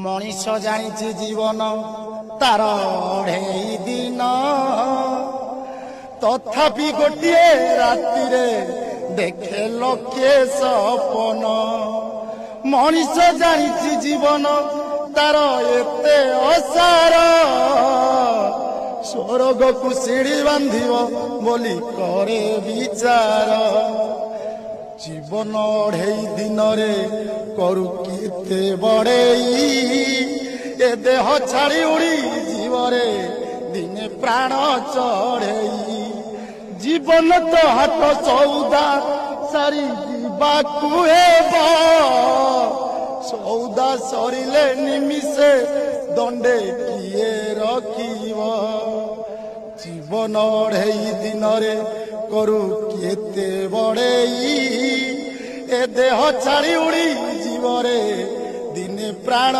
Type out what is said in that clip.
मनीष जानी जीवन तार अढ़ेई दिन तथापि गोटे राति देखे लक्षे सपन मनीष जानी जीवन तार एते असार स्वर्ग को सीढ़ी बांधिब बोली करे विचार जीवन अढ़ेई दिन करू केते बड़ेई ए देह छाड़ी उड़ी जीवरे दिने प्राण चढ़ेई जीवन तो हाथ सौदा सारी जीवाकू हेब सौदा सरिले निमिषे दंडे किए रखिब जीवन अढ़ेई दिन करू केते बड़ेई ए देह छाड़ी उड़ी जीवरे दिने प्राण